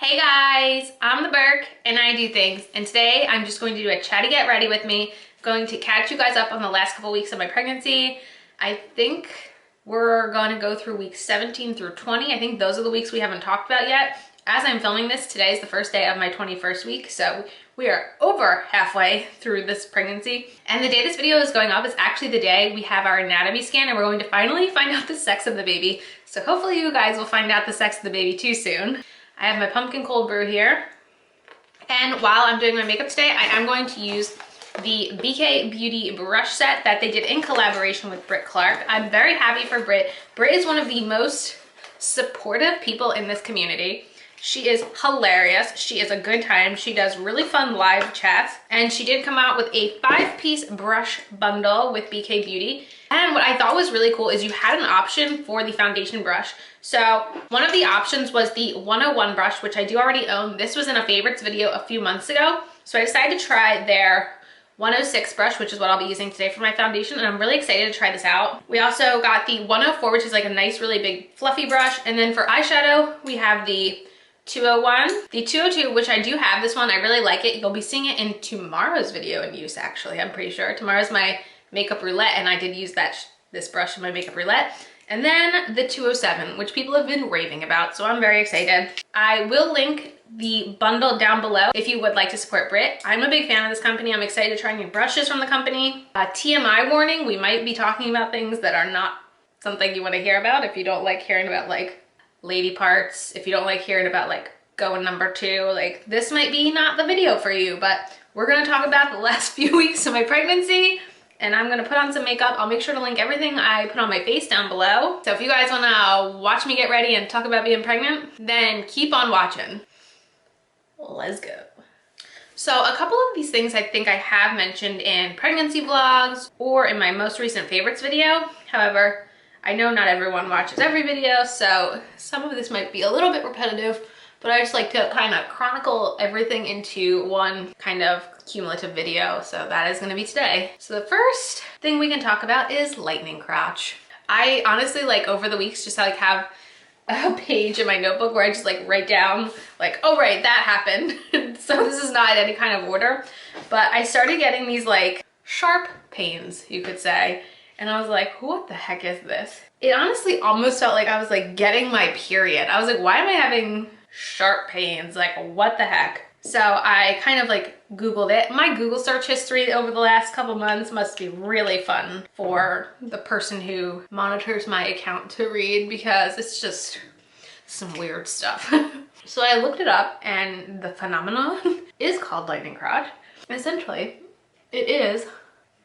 Hey guys, I'm the Burke and I do things, and today I'm just going to do a chatty get ready with me. I'm going to catch you guys up on the last couple weeks of my pregnancy. I think we're going to go through weeks 17 through 20. I think those are the weeks we haven't talked about yet. As I'm filming this, today is the first day of my 21st week, so we are over halfway through this pregnancy. And the day this video is going up is actually the day we have our anatomy scan and we're going to finally find out the sex of the baby. So hopefully you guys will find out the sex of the baby too soon. I have my pumpkin cold brew here. And while I'm doing my makeup today, I am going to use the BK Beauty brush set that they did in collaboration with Clarke. I'm very happy for Brit. Brit is one of the most supportive people in this community. She is hilarious. She is a good time. She does really fun live chats. And she did come out with a 5-piece brush bundle with BK Beauty. And what I thought was really cool is you had an option for the foundation brush. So one of the options was the 101 brush, which I do already own. This was in a favorites video a few months ago. So I decided to try their 106 brush, which is what I'll be using today for my foundation, and I'm really excited to try this out. We also got the 104, which is like a nice, really big fluffy brush. And then for eyeshadow, we have the 201, the 202, which I do have this one. I really like it. You'll be seeing it in tomorrow's video in use, actually. I'm pretty sure. Tomorrow's my makeup roulette, and I did use this brush in my makeup roulette. And then the 207, which people have been raving about, so I'm very excited. I will link the bundle down below if you would like to support Brit. I'm a big fan of this company. I'm excited to try new brushes from the company. TMI warning, we might be talking about things that are not something you want to hear about if you don't like hearing about like lady parts, if you don't like hearing about like going number 2, like this might be not the video for you, but we're going to talk about the last few weeks of my pregnancy. And I'm gonna put on some makeup. I'll make sure to link everything I put on my face down below. So if you guys wanna watch me get ready and talk about being pregnant, then keep on watching. Let's go. So a couple of these things I think I have mentioned in pregnancy vlogs or in my most recent favorites video. However, I know not everyone watches every video, so some of this might be a little bit repetitive, but I just like to kind of chronicle everything into one kind of cumulative video, so that is going to be today. So the first thing we can talk about is lightning crotch. I honestly, like, over the weeks just like have a page in my notebook where I just like write down like, oh right, that happened. So this is not in any kind of order, but I started getting these like sharp pains, you could say, and I was like, what the heck is this? It honestly almost felt like I was like getting my period. I was like, why am I having sharp pains? Like, what the heck? So I kind of like Googled it. My Google search history over the last couple months must be really fun for the person who monitors my account to read, because it's just some weird stuff. So I looked it up, and the phenomenon is called lightning crotch. Essentially, it is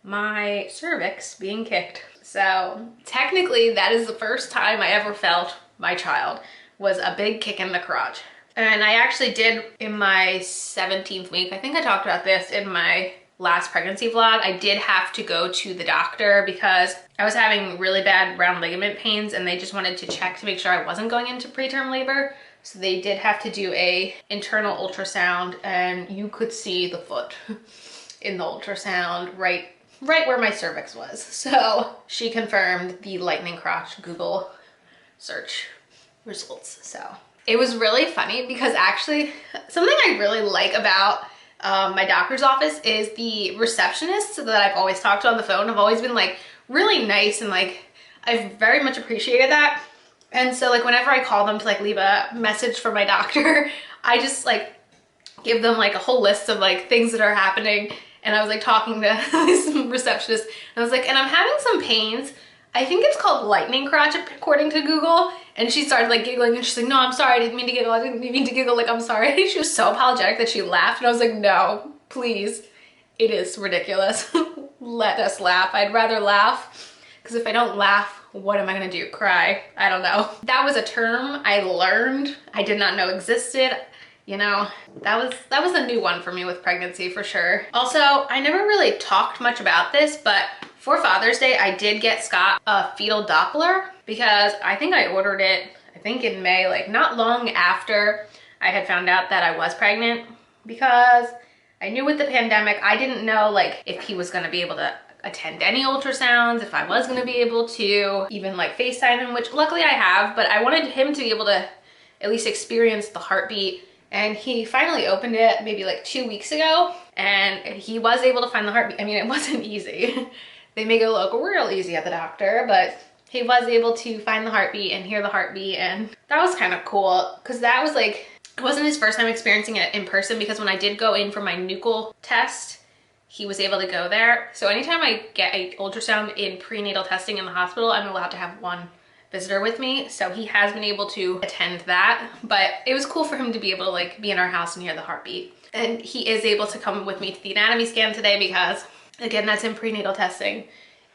my cervix being kicked. So technically that is the first time I ever felt my child was a big kick in the crotch. And I actually did in my 17th week, I think I talked about this in my last pregnancy vlog, I did have to go to the doctor because I was having really bad round ligament pains, and they just wanted to check to make sure I wasn't going into preterm labor. So they did have to do a internal ultrasound, and you could see the foot in the ultrasound right where my cervix was. So she confirmed the lightning crotch Google search results. So it was really funny because actually something I really like about my doctor's office is the receptionists that I've always talked to on the phone have always been like really nice, and like I've very much appreciated that. And so like whenever I call them to like leave a message for my doctor, I just like give them like a whole list of like things that are happening. And I was like talking to this receptionist, and I was like, and I'm having some pains. I think it's called lightning crotch according to Google. And she started like giggling, and she's like, no, I'm sorry, I didn't mean to giggle. I didn't mean to giggle, like, I'm sorry. She was so apologetic that she laughed, and I was like, no, please. It is ridiculous. Let us laugh. I'd rather laugh, because if I don't laugh, what am I gonna do? Cry? I don't know. That was a term I learned. I did not know existed. You know, that was a new one for me with pregnancy for sure. Also, I never really talked much about this, but for Father's Day, I did get Scott a fetal Doppler because I think I ordered it, I think in May, like not long after I had found out that I was pregnant, because I knew with the pandemic, I didn't know like if he was gonna be able to attend any ultrasounds, if I was gonna be able to even like FaceTime him, which luckily I have, but I wanted him to be able to at least experience the heartbeat And he finally opened it maybe like 2 weeks ago, and he was able to find the heartbeat. I mean, it wasn't easy. They make it look real easy at the doctor, but he was able to find the heartbeat and hear the heartbeat, and that was kind of cool because that was like, it wasn't his first time experiencing it in person, because when I did go in for my nuchal test, he was able to go there. So anytime I get an ultrasound in prenatal testing in the hospital, I'm allowed to have one visitor with me. So he has been able to attend that, but it was cool for him to be able to like be in our house and hear the heartbeat. And he is able to come with me to the anatomy scan today because, again, that's in prenatal testing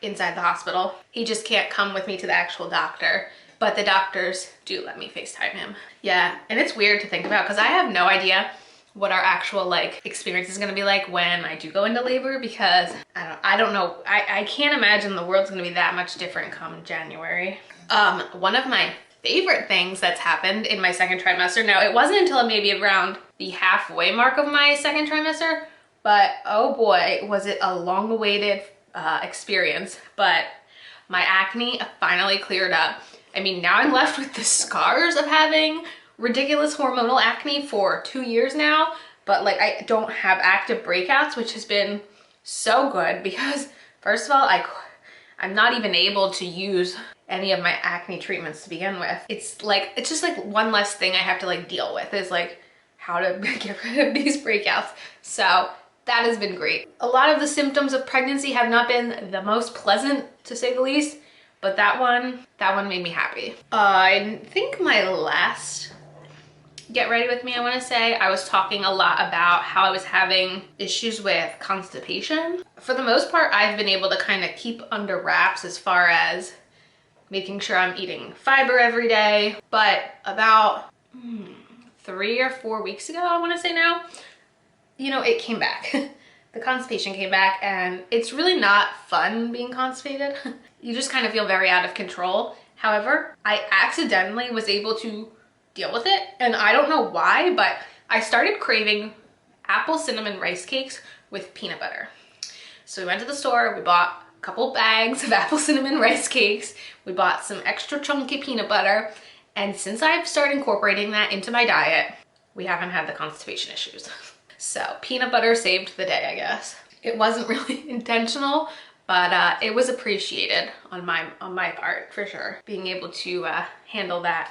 inside the hospital. He just can't come with me to the actual doctor, but the doctors do let me FaceTime him. Yeah, and it's weird to think about because I have no idea what our actual like experience is going to be like when I do go into labor, because I don't know. I can't imagine the world's going to be that much different come January. One of my favorite things that's happened in my second trimester, now it wasn't until maybe around the halfway mark of my second trimester, but oh boy, was it a long-awaited experience. But my acne finally cleared up. I mean, now I'm left with the scars of having ridiculous hormonal acne for 2 years now, but like I don't have active breakouts, which has been so good because first of all, I'm not even able to use any of my acne treatments to begin with. It's just like one less thing I have to like deal with, is like how to get rid of these breakouts. So that has been great. A lot of the symptoms of pregnancy have not been the most pleasant, to say the least, but that one made me happy. I think my last get ready with me, I want to say, I was talking a lot about how I was having issues with constipation. For the most part, I've been able to kind of keep under wraps as far as making sure I'm eating fiber every day. But about 3 or 4 weeks ago, I want to say now, you know, it came back. The constipation came back, and it's really not fun being constipated. You just kind of feel very out of control. However, I accidentally was able to deal with it, and I don't know why, but I started craving apple cinnamon rice cakes with peanut butter. So we went to the store, we bought a couple bags of apple cinnamon rice cakes, we bought some extra chunky peanut butter, and since I've started incorporating that into my diet, we haven't had the constipation issues. So peanut butter saved the day, I guess. It wasn't really intentional, but it was appreciated on my part, for sure, being able to handle that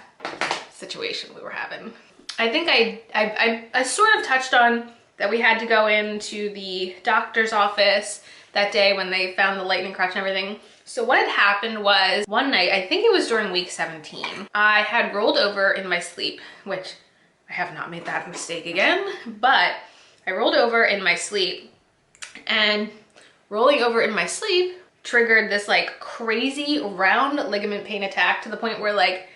situation we were having. I think I sort of touched on that we had to go into the doctor's office that day when they found the lightning crotch and everything. So what had happened was, one night, I think it was during week 17, I had rolled over in my sleep, which I have not made that mistake again, but I rolled over in my sleep, and rolling over in my sleep triggered this like crazy round ligament pain attack, to the point where like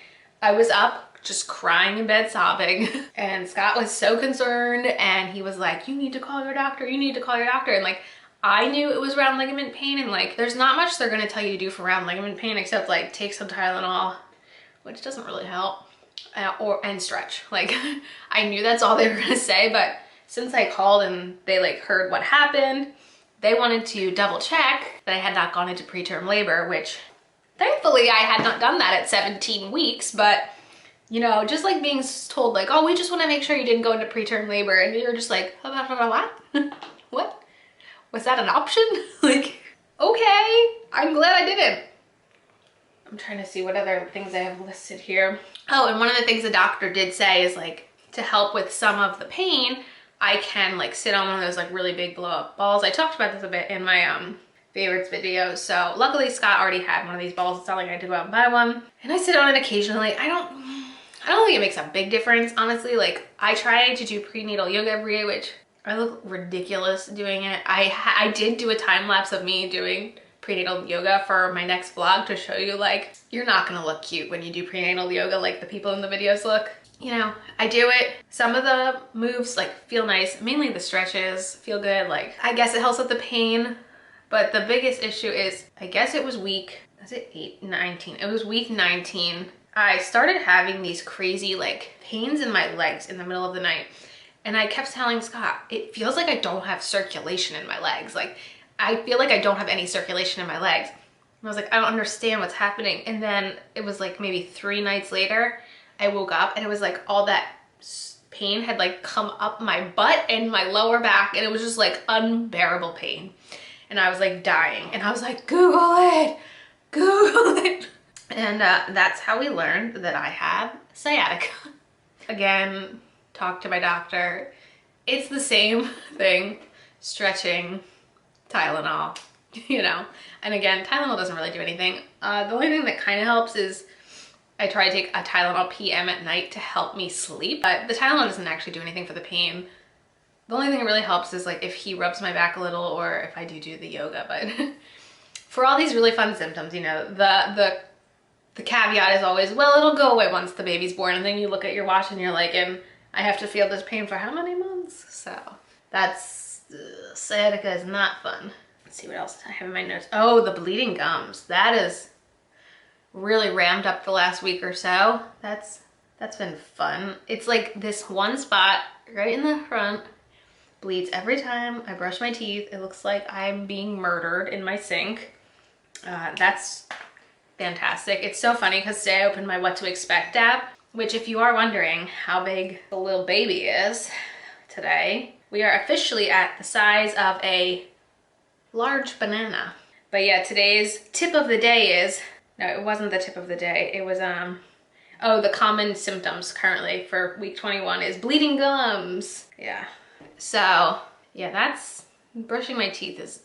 I was up just crying in bed, sobbing. And Scott was so concerned, and he was like, you need to call your doctor, you need to call your doctor. And like, I knew it was round ligament pain, and like there's not much they're gonna tell you to do for round ligament pain except like take some Tylenol, which doesn't really help, and stretch. Like I knew that's all they were gonna say, but since I called and they like heard what happened, they wanted to double check that I had not gone into preterm labor, which thankfully I had not done that at 17 weeks, but you know, just like being told like, oh, we just want to make sure you didn't go into preterm labor, and you're just like, what? What? Was that an option? Like, okay, I'm glad I didn't. I'm trying to see what other things I have listed here. Oh, and one of the things the doctor did say is like, to help with some of the pain, I can like sit on one of those like really big blow up balls. I talked about this a bit in my favorites video. So luckily Scott already had one of these balls. It's not like I had to go out and buy one. And I sit on it occasionally. I don't think it makes a big difference, honestly. Like I try to do prenatal yoga every day, which I look ridiculous doing it. I did do a time lapse of me doing prenatal yoga for my next vlog to show you like, you're not gonna look cute when you do prenatal yoga like the people in the videos look. You know, I do it. Some of the moves like feel nice, mainly the stretches feel good. Like I guess it helps with the pain, but the biggest issue is, I guess it was week, was it 19? It was week 19. I started having these crazy like pains in my legs in the middle of the night. And I kept telling Scott, it feels like I don't have circulation in my legs. Like I feel like I don't have any circulation in my legs. And I was like, I don't understand what's happening. And then it was like maybe 3 nights later, I woke up and it was like all that pain had like come up my butt and my lower back, and it was just like unbearable pain. And I was like dying, and I was like, Google it, Google it. And that's how we learned that I have sciatica. Again, talk to my doctor. It's the same thing, stretching, Tylenol, you know. And again, Tylenol doesn't really do anything. The only thing that kind of helps is I try to take a Tylenol PM at night to help me sleep. But the Tylenol doesn't actually do anything for the pain. The only thing that really helps is like if he rubs my back a little, or if I do the yoga. But for all these really fun symptoms, you know, the caveat is always, well, it'll go away once the baby's born. And then you look at your watch and you're like, and I have to feel this pain for how many months? So that's, sciatica is not fun. Let's see what else I have in my notes. Oh, the bleeding gums. That is really ramped up the last week or so. That's been fun. It's like this one spot right in the front bleeds every time I brush my teeth. It looks like I'm being murdered in my sink. That's fantastic. It's so funny because today I opened my What to Expect app, which if you are wondering how big the little baby is today, we are officially at the size of a large banana. But yeah, today's tip of the day is, no, it wasn't the tip of the day. It was, oh, the common symptoms currently for week 21 is bleeding gums. Yeah. So yeah, that's, brushing my teeth is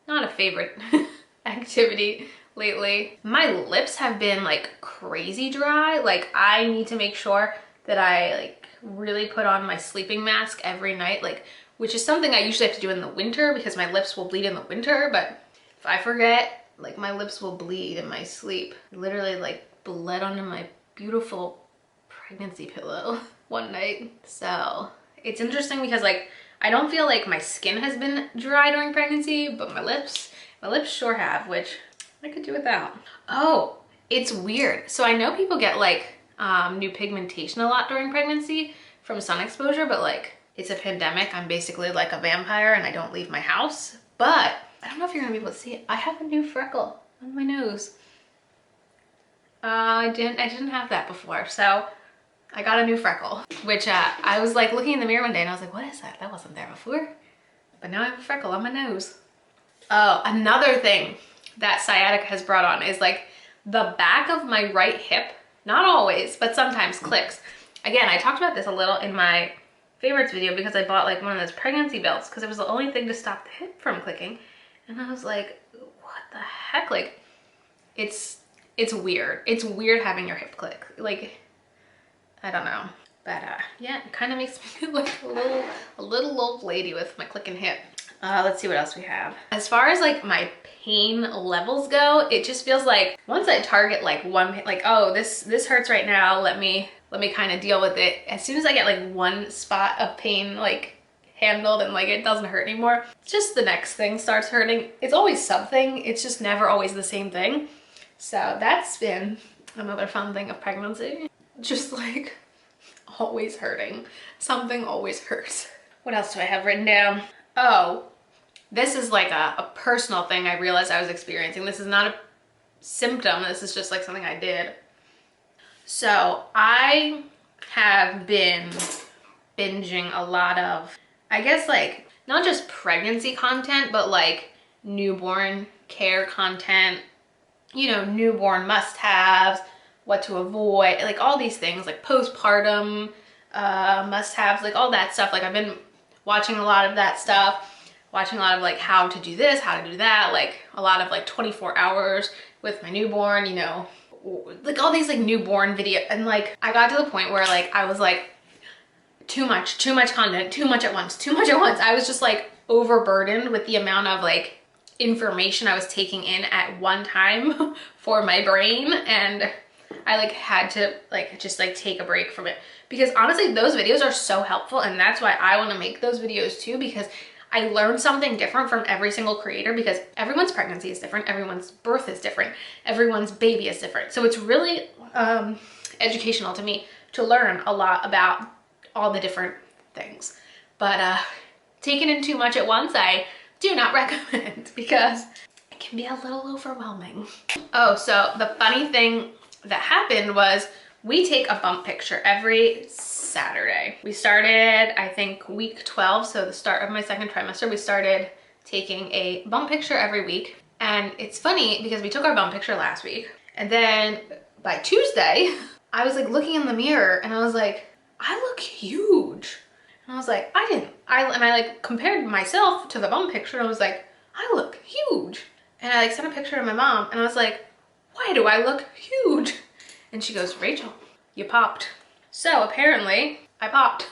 not a favorite activity lately. My lips have been like crazy dry. Like I need to make sure that I like really put on my sleeping mask every night, like, which is something I usually have to do in the winter because my lips will bleed in the winter. But if I forget, like my lips will bleed in my sleep. Literally like bled onto my beautiful pregnancy pillow one night. So it's interesting because like I don't feel like my skin has been dry during pregnancy, but my lips sure have, which I could do without. Oh, it's weird. So I know people get like new pigmentation a lot during pregnancy from sun exposure, but like it's a pandemic. I'm basically like a vampire and I don't leave my house. But I don't know if you're gonna be able to see it. I have a new freckle on my nose. I didn't have that before. So I got a new freckle, which I was like looking in the mirror one day and I was like, what is that? That wasn't there before. But now I have a freckle on my nose. Oh, another thing that sciatica has brought on is like the back of my right hip, not always, but sometimes clicks. Again, I talked about this a little in my favorites video because I bought like one of those pregnancy belts because it was the only thing to stop the hip from clicking. And I was like, what the heck? Like it's weird. It's weird having your hip click. Like, I don't know. But yeah, it kind of makes me look like a little old lady with my clicking hip. Let's see what else we have. As far as like my pain levels go, it just feels like once I target like one, like, oh, this hurts right now, let me kind of deal with it. As soon as I get like one spot of pain like handled and like it doesn't hurt anymore, just the next thing starts hurting. It's always something, it's just never always the same thing. So that's been another fun thing of pregnancy. Just like always hurting. Something always hurts. What else do I have written down? Oh, this is like a personal thing I realized I was experiencing. This is not a symptom. This is just like something I did. So I have been binging a lot of, I guess like not just pregnancy content, but like newborn care content, you know, newborn must-haves, what to avoid, like all these things, like postpartum must-haves, like all that stuff. Like I've been watching a lot of that stuff, watching a lot of like how to do this, how to do that, like a lot of like 24 hours with my newborn, you know, like all these like newborn video. And like I got to the point where like I was like too much content, too much at once. I was just like overburdened with the amount of like information I was taking in at one time for my brain, and I like had to like just like take a break from it, because honestly those videos are so helpful, and that's why I want to make those videos too, because I learned something different from every single creator, because everyone's pregnancy is different, everyone's birth is different, everyone's baby is different. So it's really educational to me to learn a lot about all the different things. But taking in too much at once, I do not recommend, because it can be a little overwhelming. Oh, so the funny thing that happened was We take a bump picture every Saturday. We started, I think, week 12, so the start of my second trimester, we started taking a bump picture every week. And it's funny because we took our bump picture last week, and then by Tuesday, I was like looking in the mirror and I was like, I look huge. And I was like, I like compared myself to the bump picture and I was like, I look huge. And I like sent a picture to my mom and I was like, why do I look huge? And she goes, Rachel, you popped. So apparently I popped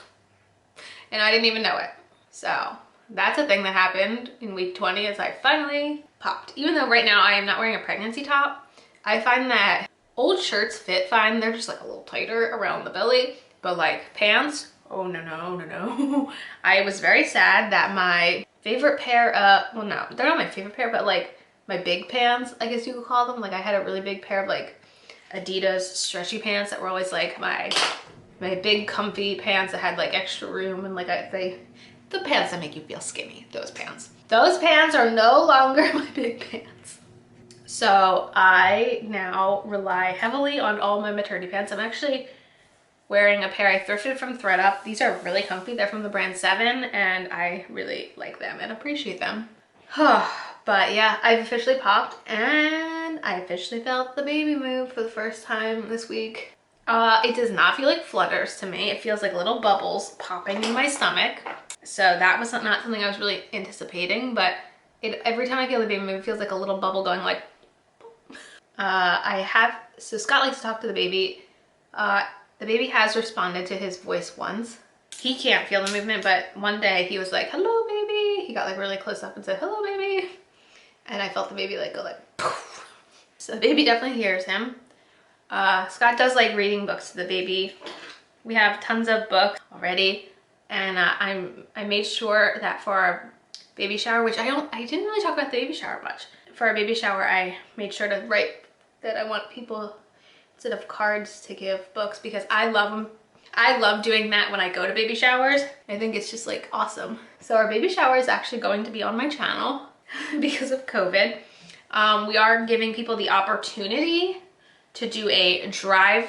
and I didn't even know it. So that's a thing that happened in week 20 is I finally popped. Even though right now I am not wearing a pregnancy top, I find that old shirts fit fine. They're just like a little tighter around the belly, but like pants, oh no, no, no, no. I was very sad that my favorite pair of, well no, they're not my favorite pair, but like my big pants, I guess you could call them. Like I had a really big pair of like Adidas stretchy pants that were always like my big comfy pants that had like extra room and like the pants that make you feel skinny, those pants. Those pants are no longer my big pants. So I now rely heavily on all my maternity pants. I'm actually wearing a pair I thrifted from ThredUp. These are really comfy. They're from the brand 7 and I really like them and appreciate them. But yeah, I've officially popped and I officially felt the baby move for the first time this week. It does not feel like flutters to me. It feels like little bubbles popping in my stomach. So that was not something I was really anticipating, but every time I feel the baby move, it feels like a little bubble going like, so Scott likes to talk to the baby. The baby has responded to his voice once. He can't feel the movement, but one day he was like, hello, baby. He got like really close up and said, hello, baby. And I felt the baby like go like, poof. So the baby definitely hears him. Scott does like reading books to the baby. We have tons of books already. And I made sure that for our baby shower, which I didn't really talk about the baby shower much. For our baby shower, I made sure to write that I want people, instead of cards, to give books because I love them. I love doing that when I go to baby showers. I think it's just like awesome. So our baby shower is actually going to be on my channel because of COVID. We are giving people the opportunity to do a drive-by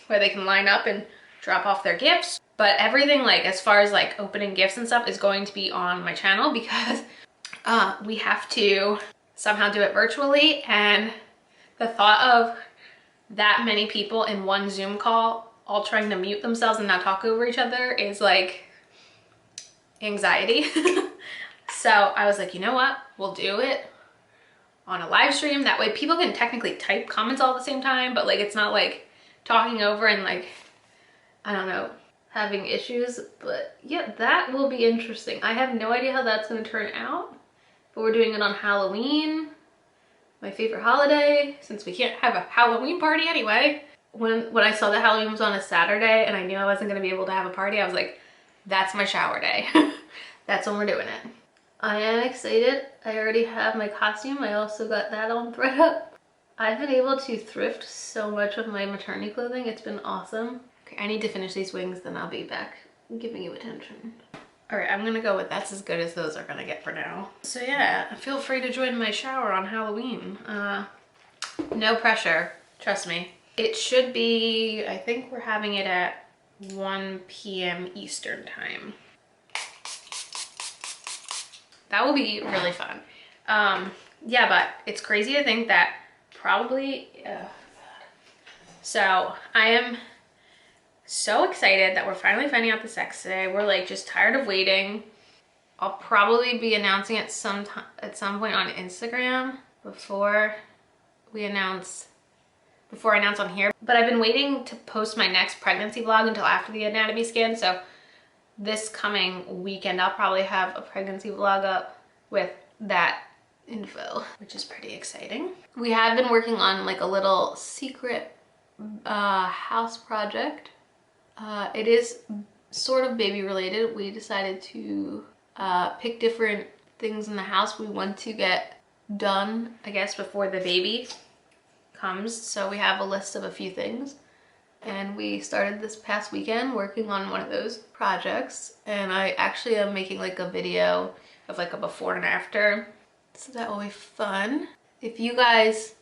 where they can line up and drop off their gifts. But everything like as far as like opening gifts and stuff is going to be on my channel because we have to somehow do it virtually, and the thought of that many people in one Zoom call all trying to mute themselves and not talk over each other is like anxiety. So I was like, you know what, we'll do it on a live stream. That way people can technically type comments all at the same time, but like it's not like talking over and like, I don't know, having issues. But yeah, that will be interesting. I have no idea how that's going to turn out, but we're doing it on Halloween, my favorite holiday, since we can't have a Halloween party anyway. When I saw that Halloween was on a Saturday and I knew I wasn't going to be able to have a party, I was like, that's my shower day. That's when we're doing it. I am excited. I already have my costume. I also got that on ThredUp. I've been able to thrift so much of my maternity clothing. It's been awesome. Okay, I need to finish these wings, then I'll be back giving you attention. All right, I'm gonna go with that's as good as those are gonna get for now. So yeah, feel free to join my shower on Halloween. No pressure, trust me. It should be, I think we're having it at 1 p.m. Eastern time. That will be really fun. Yeah, but it's crazy to think that probably, so I am so excited that we're finally finding out the sex today. We're like just tired of waiting. I'll probably be announcing it at some point on Instagram before I announce on here. But I've been waiting to post my next pregnancy vlog until after the anatomy scan. So this coming weekend, I'll probably have a pregnancy vlog up with that info, which is pretty exciting. We have been working on like a little secret house project. It is sort of baby related. We decided to pick different things in the house we want to get done, I guess, before the baby comes. So we have a list of a few things. And we started this past weekend working on one of those projects. And I actually am making like a video of like a before and after. So that will be fun. If you guys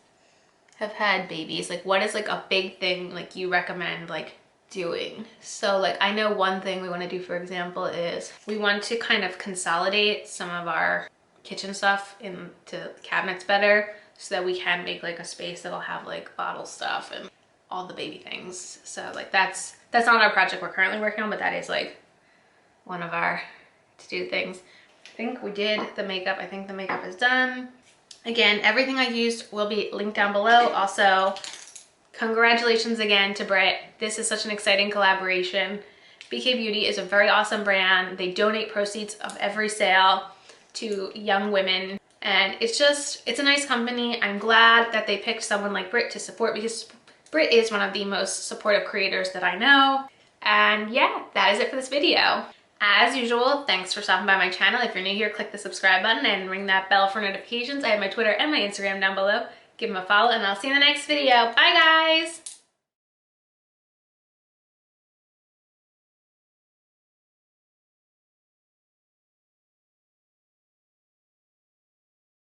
have had babies, like what is like a big thing like you recommend like doing? So like I know one thing we want to do, for example, is we want to kind of consolidate some of our kitchen stuff into cabinets better so that we can make like a space that'll have like bottle stuff and all the baby things. So like that's not our project we're currently working on, but that is like one of our to-do things. I think we did the makeup. I think the makeup is done. Again, everything I used will be linked down below. Also, congratulations again to Brit. This is such an exciting collaboration. BK Beauty is a very awesome brand. They donate proceeds of every sale to young women. And it's a nice company. I'm glad that they picked someone like Brit to support, because Brit is one of the most supportive creators that I know. And yeah, that is it for this video. As usual, thanks for stopping by my channel. If you're new here, click the subscribe button and ring that bell for notifications. I have my Twitter and my Instagram down below. Give them a follow and I'll see you in the next video. Bye guys!